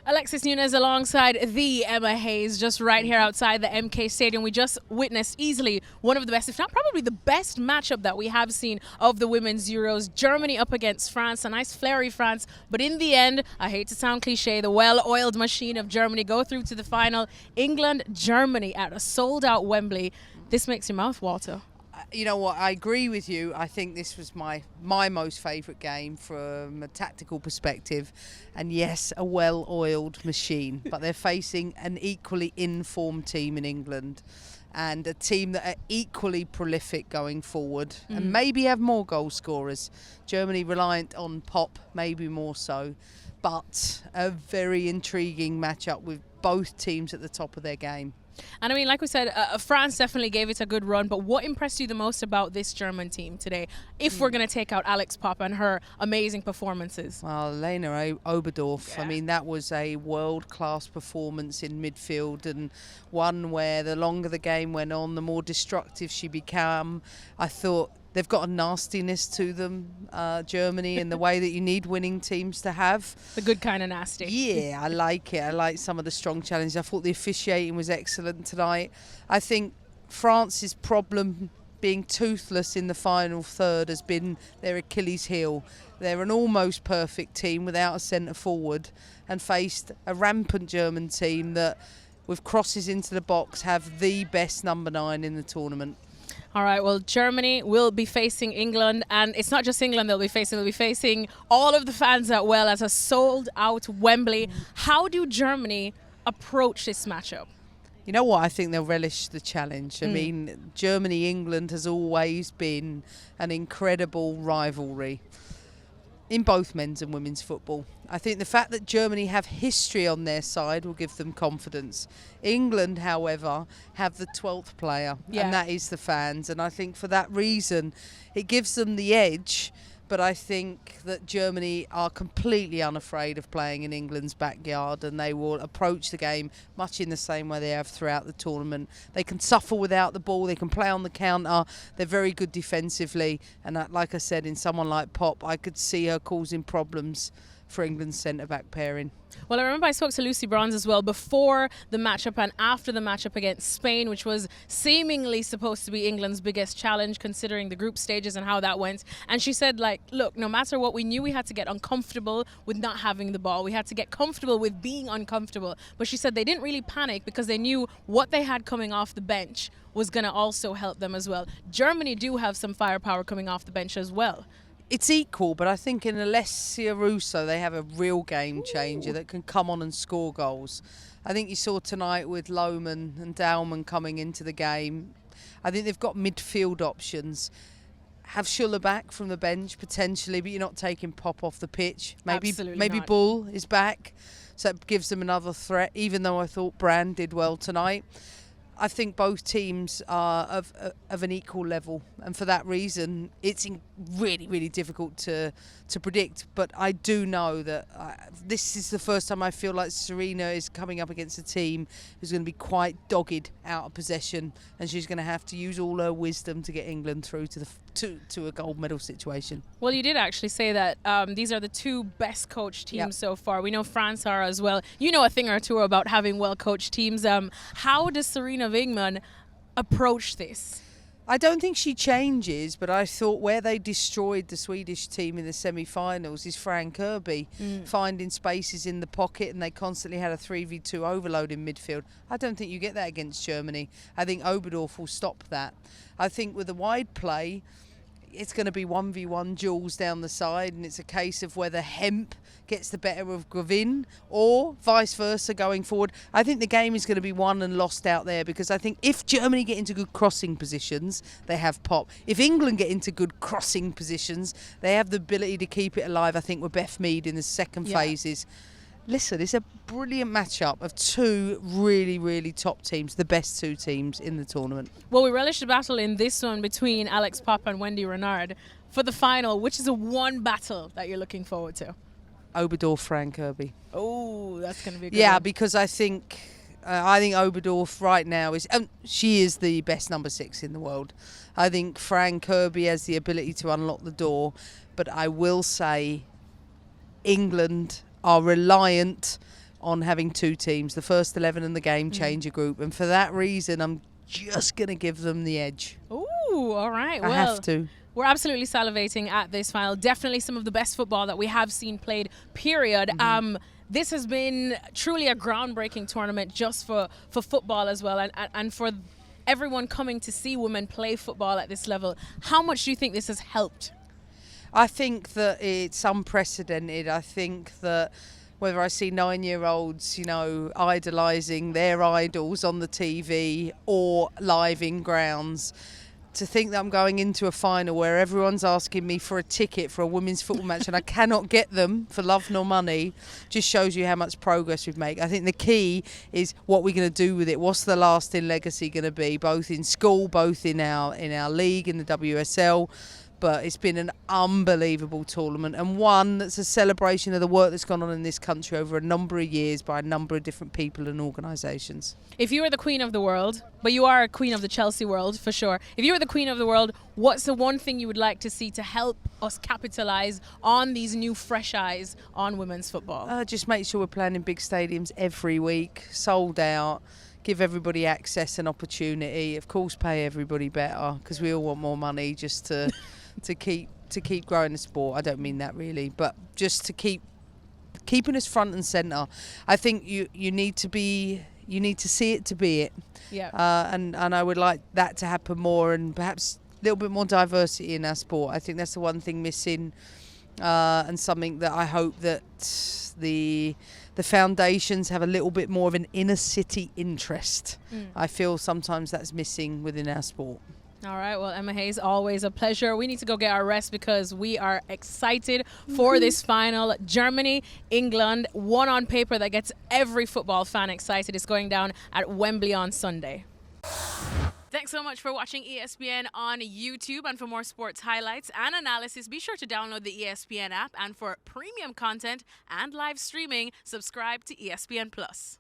Alexis Nunes alongside the Emma Hayes, just right here outside the MK Stadium. We just witnessed easily one of the best, if not probably the best matchup that we have seen of the Women's Euros. Germany up against France, a nice flary France. But in the end, I hate to sound cliche, the well-oiled machine of Germany go through to the final. England, Germany at a sold-out Wembley. This makes your mouth water. You know what, I agree with you. I think this was my most favourite game from a tactical perspective. And yes, a well-oiled machine. But they're facing an equally informed team in England and a team that are equally prolific going forward and maybe have more goal scorers. Germany reliant on Pop, maybe more so. But a very intriguing matchup with both teams at the top of their game. And I mean, like we said, France definitely gave it a good run. But what impressed you the most about this German team today, if we're going to take out Alex Pop and her amazing performances? Well, Lena Oberdorf, Yeah. I mean, that was a world-class performance in midfield, and one where the longer the game went on, the more destructive she became. I thought they've got a nastiness to them, Germany, in the way that you need winning teams to have. The good kind of nasty. Yeah, I like it. I like some of the strong challenges. I thought the officiating was excellent tonight. I think France's problem being toothless in the final third has been their Achilles heel. They're an almost perfect team without a centre forward and faced a rampant German team that, with crosses into the box, have the best number 9 in the tournament. All right, well, Germany will be facing England, and it's not just England they'll be facing all of the fans at a sold-out Wembley. How do Germany approach this matchup? You know what? I think they'll relish the challenge. I mean, Germany-England has always been an incredible rivalry in both men's and women's football. I think the fact that Germany have history on their side will give them confidence. England, however, have the 12th player, and that is the fans. And I think for that reason, it gives them the edge. But I think that Germany are completely unafraid of playing in England's backyard, and they will approach the game much in the same way they have throughout the tournament. They can suffer without the ball, they can play on the counter, they're very good defensively, and like I said, in someone like Pop, I could see her causing problems for England's centre-back pairing. Well, I remember I spoke to Lucy Bronze as well before the matchup and after the matchup against Spain, which was seemingly supposed to be England's biggest challenge considering the group stages and how that went. And she said, like, look, no matter what, we knew we had to get uncomfortable with not having the ball. We had to get comfortable with being uncomfortable. But she said they didn't really panic because they knew what they had coming off the bench was going to also help them as well. Germany do have some firepower coming off the bench as well. It's equal, but I think in Alessia Russo they have a real game changer that can come on and score goals. I think you saw tonight with Lohmann and Daumann coming into the game. I think they've got midfield options. Have Schuller back from the bench potentially, but you're not taking Pop off the pitch. Maybe not. Bull is back, so it gives them another threat, even though I thought Brand did well tonight. I think both teams are of an equal level, and for that reason it's really, really difficult to predict. But I do know that this is the first time I feel like Sarina is coming up against a team who's going to be quite dogged out of possession, and she's going to have to use all her wisdom to get England through to a gold medal situation. Well, you did actually say that these are the two best coached teams so far. We know France are as well. You know a thing or two about having well-coached teams. How does Sarina Wiegman approach this? I don't think she changes, but I thought where they destroyed the Swedish team in the semi-finals is Fran Kirby finding spaces in the pocket, and they constantly had a 3v2 overload in midfield. I don't think you get that against Germany. I think Oberdorf will stop that. I think with the wide play, it's going to be 1v1 duels down the side, and it's a case of whether Hemp gets the better of Gravin or vice versa going forward. I think the game is going to be won and lost out there, because I think if Germany get into good crossing positions, they have Pop. If England get into good crossing positions, they have the ability to keep it alive, I think, with Beth Mead in the second phases. Listen, it's a brilliant matchup of two really, really top teams, the best two teams in the tournament. Well, we relish the battle in this one between Alex Pop and Wendy Renard for the final. Which is the one battle that you're looking forward to? Oberdorf, Fran Kirby. Oh, that's going to be a good Yeah, one. because I think Oberdorf right now she is the best number 6 in the world. I think Fran Kirby has the ability to unlock the door, but I will say England are reliant on having 2 teams, the first 11 and the game changer group. And for that reason, I'm just going to give them the edge. Ooh, all right. I have to. We're absolutely salivating at this final. Definitely some of the best football that we have seen played, period. This has been truly a groundbreaking tournament just for football as well, and for everyone coming to see women play football at this level. How much do you think this has helped? I think that it's unprecedented. I think that whether I see 9-year-olds, idolising their idols on the TV or live in grounds, to think that I'm going into a final where everyone's asking me for a ticket for a women's football match and I cannot get them for love nor money just shows you how much progress we've made. I think the key is what we're going to do with it. What's the lasting legacy going to be, both in school, both in our league, in the WSL. But it's been an unbelievable tournament, and one that's a celebration of the work that's gone on in this country over a number of years by a number of different people and organisations. If you were the queen of the world, but you are a queen of the Chelsea world for sure, if you were the queen of the world, what's the one thing you would like to see to help us capitalise on these new fresh eyes on women's football? Just make sure we're playing in big stadiums every week, sold out. Give everybody access and opportunity. Of course, pay everybody better because we all want more money just to keep growing the sport. I don't mean that really, but just to keeping us front and centre. I think you need to see it to be it. Yeah. And I would like that to happen more, and perhaps a little bit more diversity in our sport. I think that's the one thing missing, and something that I hope that the foundations have a little bit more of an inner city interest. I feel sometimes that's missing within our sport. All right. Well, Emma Hayes, always a pleasure. We need to go get our rest because we are excited for this final. Germany, England, one on paper that gets every football fan excited. It's going down at Wembley on Sunday. Thanks so much for watching ESPN on YouTube. And for more sports highlights and analysis, be sure to download the ESPN app. And for premium content and live streaming, subscribe to ESPN Plus.